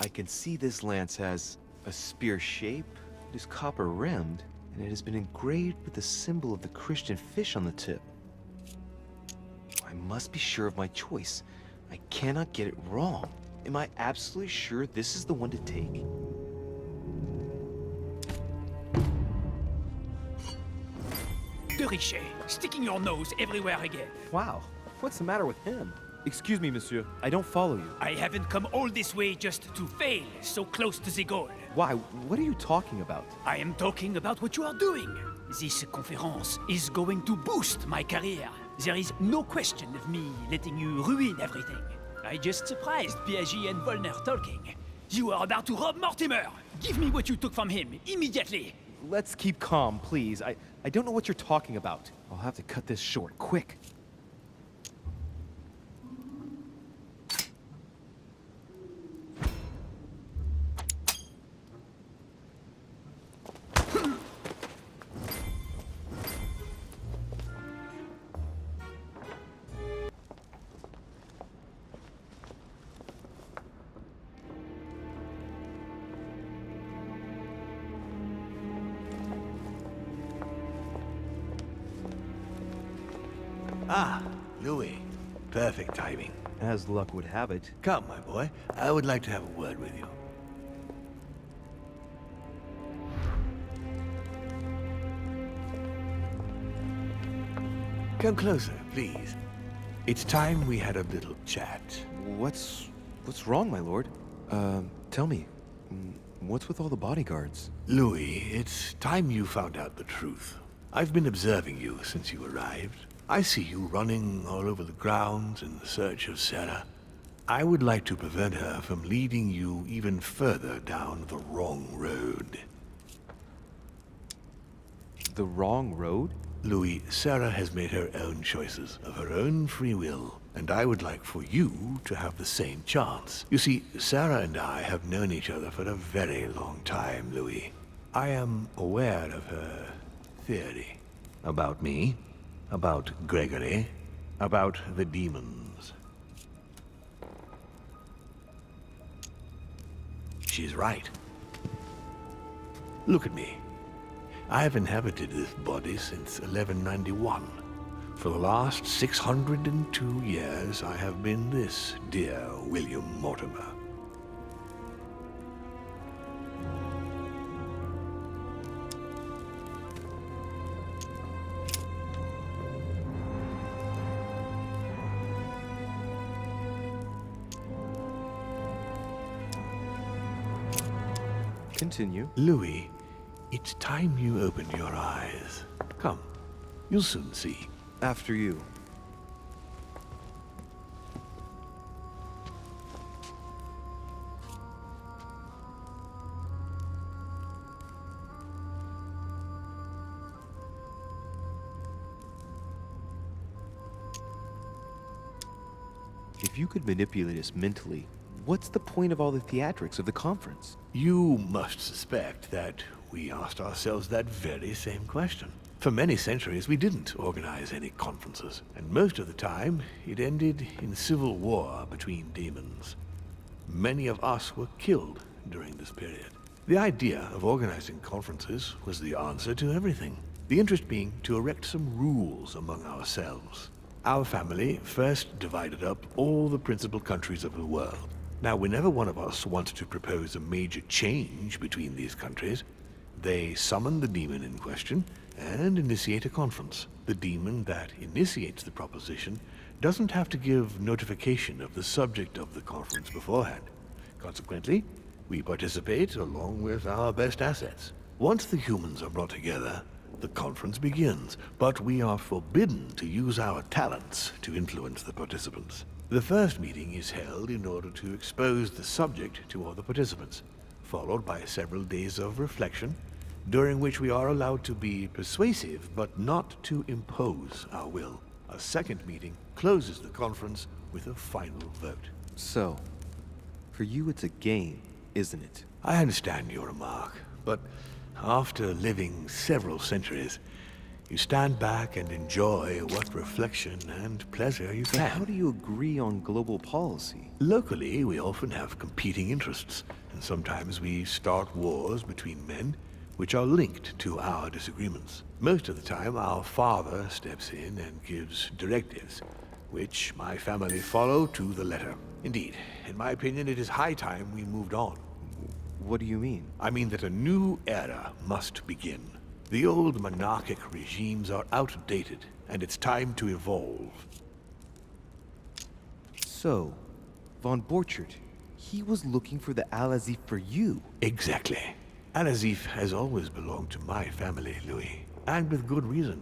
I can see this lance has a spear shape, it is copper-rimmed, and it has been engraved with the symbol of the Christian fish on the tip. I must be sure of my choice. I cannot get it wrong. Am I absolutely sure this is the one to take? Richtige, sticking your nose everywhere again. Wow, what's the matter with him? Excuse me, monsieur. I don't follow you. I haven't come all this way just to fail so close to the goal. Why? What are you talking about? I am talking about what you are doing. This conference is going to boost my career. There is no question of me letting you ruin everything. I just surprised Piaget and Volner talking. You are about to rob Mortimer. Give me what you took from him, immediately. Let's keep calm, please. I don't know what you're talking about. I'll have to cut this short, quick. Ah, Louis. Perfect timing. As luck would have it. Come, my boy. I would like to have a word with you. Come closer, please. It's time we had a little chat. What's wrong, my lord? Tell me. What's with all the bodyguards? Louis, it's time you found out the truth. I've been observing you since you arrived. I see you running all over the grounds in search of Sarah. I would like to prevent her from leading you even further down the wrong road. The wrong road? Louis, Sarah has made her own choices of her own free will, and I would like for you to have the same chance. You see, Sarah and I have known each other for a very long time, Louis. I am aware of her theory. About me, about Gregory, about the demons. She's right. Look at me. I have inhabited this body since 1191. For the last 602 years, I have been this dear William Mortimer. Continue. Louis, it's time you opened your eyes. Come, you'll soon see. After you. If you could manipulate us mentally, what's the point of all the theatrics of the conference? You must suspect that we asked ourselves that very same question. For many centuries, we didn't organize any conferences, and most of the time, it ended in civil war between demons. Many of us were killed during this period. The idea of organizing conferences was the answer to everything. The interest being to erect some rules among ourselves. Our family first divided up all the principal countries of the world. Now, whenever one of us wanted to propose a major change between these countries, they summon the demon in question and initiate a conference. The demon that initiates the proposition doesn't have to give notification of the subject of the conference beforehand. Consequently, we participate along with our best assets. Once the humans are brought together, the conference begins, but we are forbidden to use our talents to influence the participants. The first meeting is held in order to expose the subject to all the participants, followed by several days of reflection, during which we are allowed to be persuasive but not to impose our will. A second meeting closes the conference with a final vote. So, for you it's a game, isn't it? I understand your remark, but after living several centuries, You stand back and enjoy what reflection and pleasure you But how can. do you agree on global policy? Locally, we often have competing interests, and sometimes we start wars between men which are linked to our disagreements. Most of the time, our father steps in and gives directives, which my family follow to the letter. Indeed, in my opinion, it is high time we moved on. What do you mean? I mean that a new era must begin. The old monarchic regimes are outdated, and it's time to evolve. So, von Borchert, he was looking for the Al-Azif for you. Exactly. Al-Azif has always belonged to my family, Louis. And with good reason.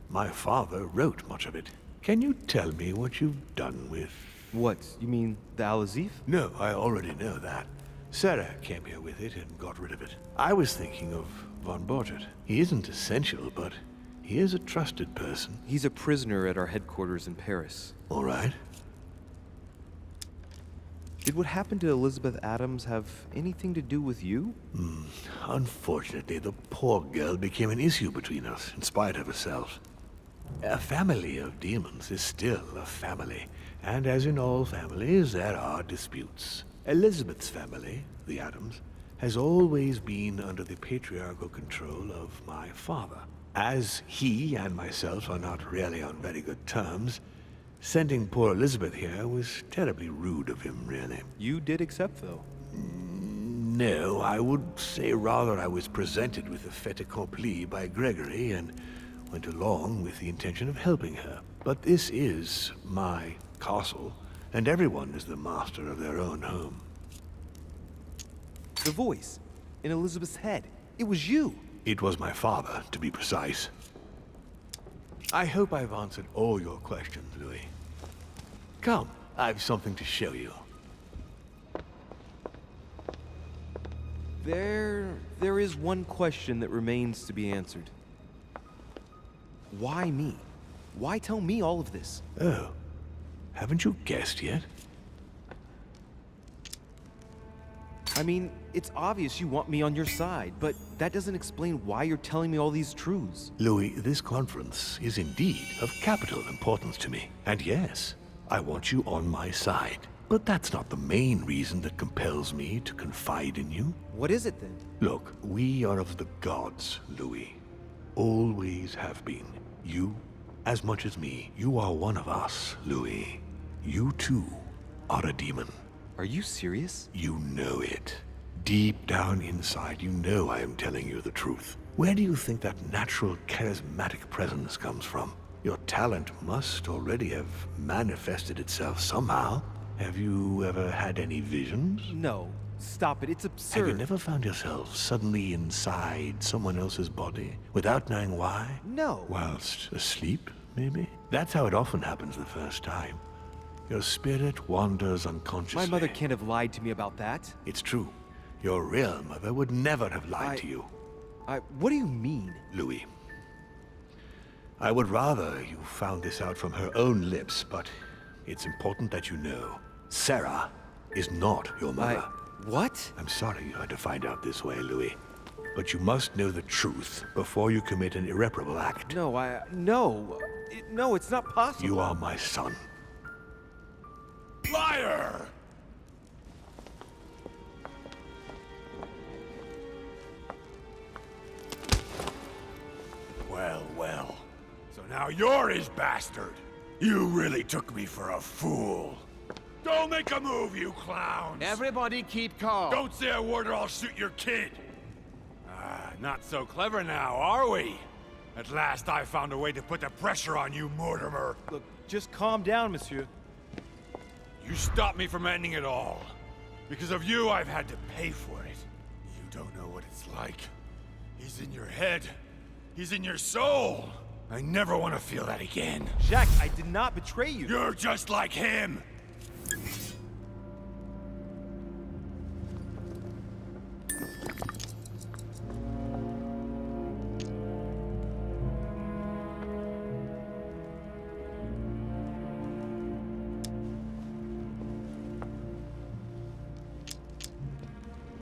My father wrote much of it. Can you tell me what you've done with... What, you mean the Al-Azif? No, I already know that. Sarah came here with it and got rid of it. I was thinking of von Borchert. He isn't essential, but he is a trusted person. He's a prisoner at our headquarters in Paris. All right. Did what happened to Elizabeth Adams have anything to do with you? Unfortunately, the poor girl became an issue between us, in spite of herself. A family of demons is still a family, and as in all families, there are disputes. Elizabeth's family, the Adams, has always been under the patriarchal control of my father. As he and myself are not really on very good terms, sending poor Elizabeth here was terribly rude of him, really. You did accept, though. No, I would say rather I was presented with a fait accompli by Gregory and went along with the intention of helping her. But this is my castle, and everyone is the master of their own home. The voice in Elizabeth's head. It was you. It was my father, to be precise. I hope I've answered all your questions, Louis. Come, I've something to show you. There is one question that remains to be answered. Why me? Why tell me all of this? Oh, haven't you guessed yet? I mean, it's obvious you want me on your side, but that doesn't explain why you're telling me all these truths. Louis, this conference is indeed of capital importance to me. And yes, I want you on my side. But that's not the main reason that compels me to confide in you. What is it then? Look, we are of the gods, Louis. Always have been. You, as much as me, you are one of us, Louis. You too are a demon. Are you serious? You know it. Deep down inside, you know I am telling you the truth. Where do you think that natural, charismatic presence comes from? Your talent must already have manifested itself somehow. Have you ever had any visions? No. Stop it. It's absurd. Have you never found yourself suddenly inside someone else's body without knowing why? No. Whilst asleep, maybe? That's how it often happens the first time. Your spirit wanders unconsciously. My mother can't have lied to me about that. It's true. Your real mother would never have lied to you. What do you mean? Louis. I would rather you found this out from her own lips, but it's important that you know. Sarah is not your mother. What? I'm sorry you had to find out this way, Louis. But you must know the truth before you commit an irreparable act. No, no, it's not possible. You are my son. Liar! Well, well. So now you're his bastard. You really took me for a fool. Don't make a move, you clowns! Everybody keep calm. Don't say a word or I'll shoot your kid! Not so clever now, are we? At last I found a way to put the pressure on you, Mortimer. Look, just calm down, monsieur. You stopped me from ending it all. Because of you, I've had to pay for it. You don't know what it's like. He's in your head. He's in your soul. I never want to feel that again. Jacques, I did not betray you. You're just like him!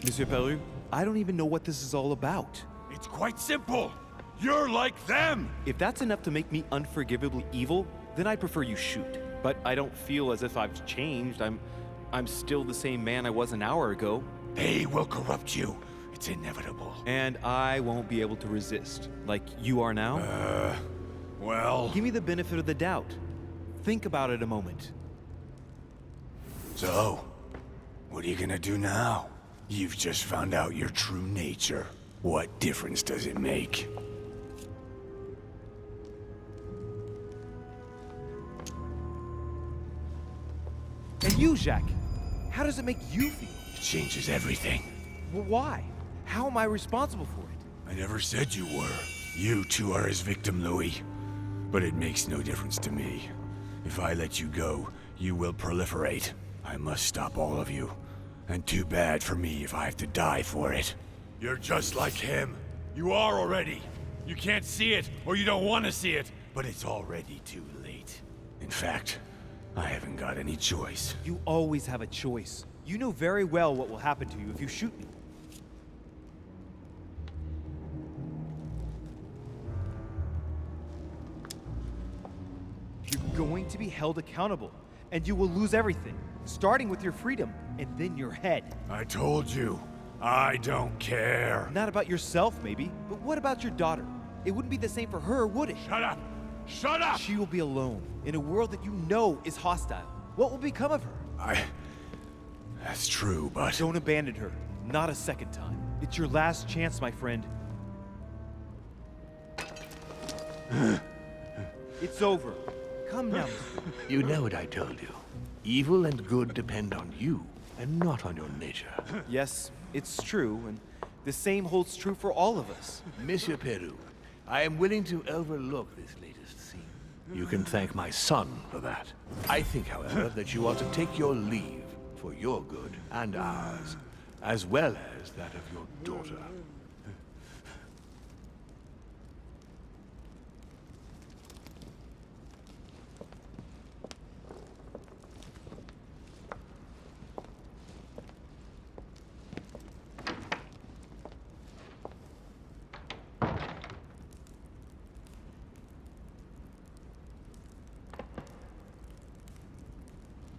Monsieur Peru, I don't even know what this is all about. It's quite simple. You're like them! If that's enough to make me unforgivably evil, then I prefer you shoot. But I don't feel as if I've changed. I'm still the same man I was an hour ago. They will corrupt you. It's inevitable. And I won't be able to resist, like you are now. Well... Give me the benefit of the doubt. Think about it a moment. So, what are you gonna do now? You've just found out your true nature. What difference does it make? And you, Jacques, how does it make you feel? It changes everything. Why? How am I responsible for it? I never said you were. You too are his victim, Louis. But it makes no difference to me. If I let you go, you will proliferate. I must stop all of you. And too bad for me if I have to die for it. You're just like him. You are already. You can't see it, or you don't want to see it, but it's already too late. In fact, I haven't got any choice. You always have a choice. You know very well what will happen to you if you shoot me. You're going to be held accountable, and you will lose everything, starting with your freedom, and then your head. I told you, I don't care. Not about yourself, maybe, but what about your daughter? It wouldn't be the same for her, would it? Shut up! Shut up! She will be alone, in a world that you know is hostile. What will become of her? That's true, but... Don't abandon her. Not a second time. It's your last chance, my friend. It's over. Come now. You know what I told you. Evil and good depend on you, and not on your nature. Yes, it's true, and the same holds true for all of us. Monsieur Peru, I am willing to overlook this latest scene. You can thank my son for that. I think, however, that you ought to take your leave for your good and ours, as well as that of your daughter.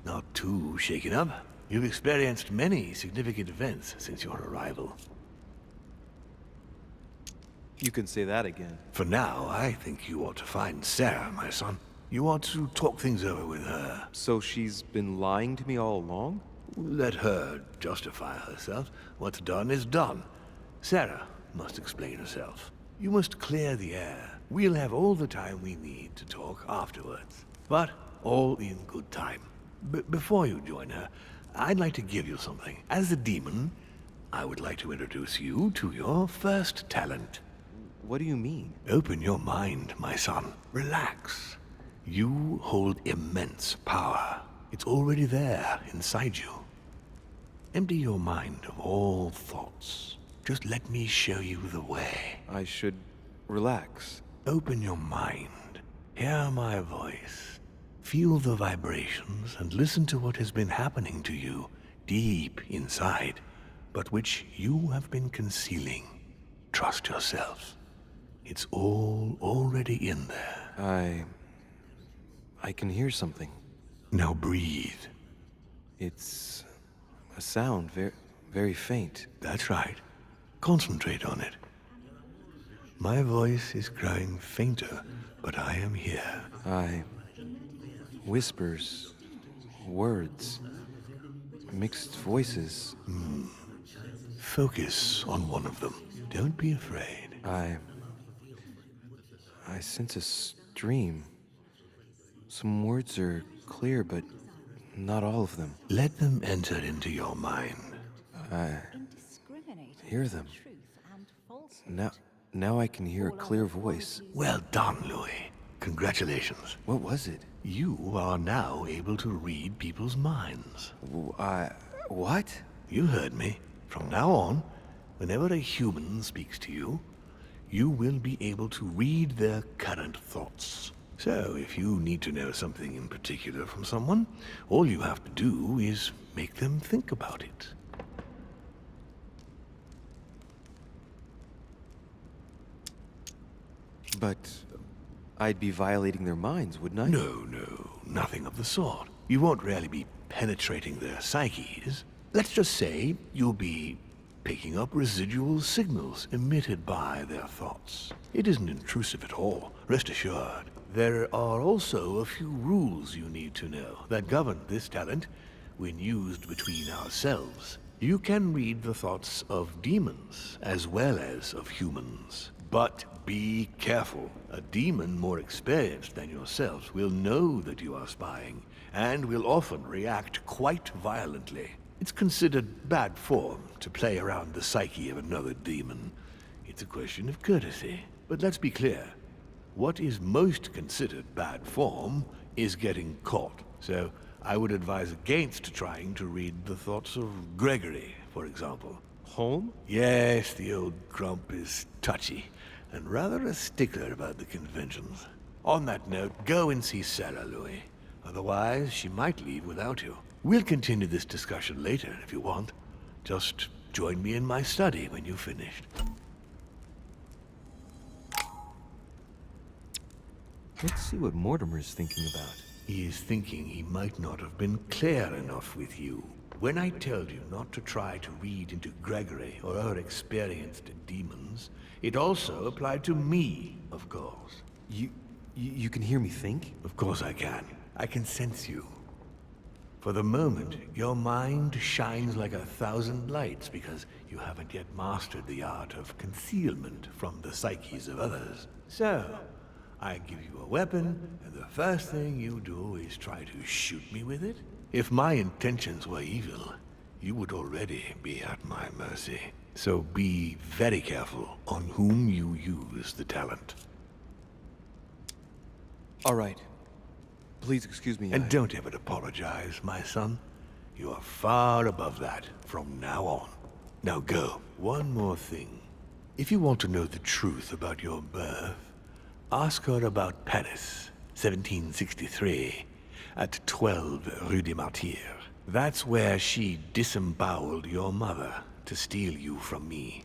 Not too shaken up. You've experienced many significant events since your arrival. You can say that again. For now, I think you ought to find Sarah, my son. You ought to talk things over with her. So she's been lying to me all along? Let her justify herself. What's done is done. Sarah must explain herself. You must clear the air. We'll have all the time we need to talk afterwards. But all in good time. Before you join her, I'd like to give you something. As a demon, I would like to introduce you to your first talent. What do you mean? Open your mind, my son. Relax. You hold immense power. It's already there inside you. Empty your mind of all thoughts. Just let me show you the way. I should relax. Open your mind. Hear my voice. Feel the vibrations and listen to what has been happening to you deep inside, but which you have been concealing. Trust yourself. It's all already in there. I can hear something. Now breathe. It's a sound, very faint. That's right. Concentrate on it. My voice is growing fainter, but I am here. Whispers, words, mixed voices. Focus on one of them. Don't be afraid. I sense a stream. Some words are clear, but not all of them. Let them enter into your mind. Hear them. Now I can hear a clear voice. Well done, Louis. Congratulations. What was it? You are now able to read people's minds. What? You heard me. From now on, whenever a human speaks to you, you will be able to read their current thoughts. So, if you need to know something in particular from someone, all you have to do is make them think about it. But I'd be violating their minds, wouldn't I? No, nothing of the sort. You won't really be penetrating their psyches. Let's just say you'll be picking up residual signals emitted by their thoughts. It isn't intrusive at all, rest assured. There are also a few rules you need to know that govern this talent when used between ourselves. You can read the thoughts of demons as well as of humans. But be careful. A demon more experienced than yourselves will know that you are spying, and will often react quite violently. It's considered bad form to play around the psyche of another demon. It's a question of courtesy. But let's be clear. What is most considered bad form is getting caught. So I would advise against trying to read the thoughts of Gregory, for example. Home? Yes, the old grump is touchy, and rather a stickler about the conventions. On that note, go and see Sarah, Louis. Otherwise, she might leave without you. We'll continue this discussion later if you want. Just join me in my study when you've finished. Let's see what Mortimer's thinking about. He is thinking he might not have been clear enough with you. When I told you not to try to read into Gregory or our experienced demons, it also applied to me, of course. You can hear me think? Of course I can. I can sense you. For the moment, your mind shines like 1,000 lights because you haven't yet mastered the art of concealment from the psyches of others. So, I give you a weapon, and the first thing you do is try to shoot me with it? If my intentions were evil, you would already be at my mercy. So be very careful on whom you use the talent. All right. Please excuse me. And don't ever apologize, my son. You are far above that from now on. Now go. One more thing. If you want to know the truth about your birth, ask her about Paris, 1763, at 12 Rue des Martyrs. That's where she disemboweled your mother to steal you from me.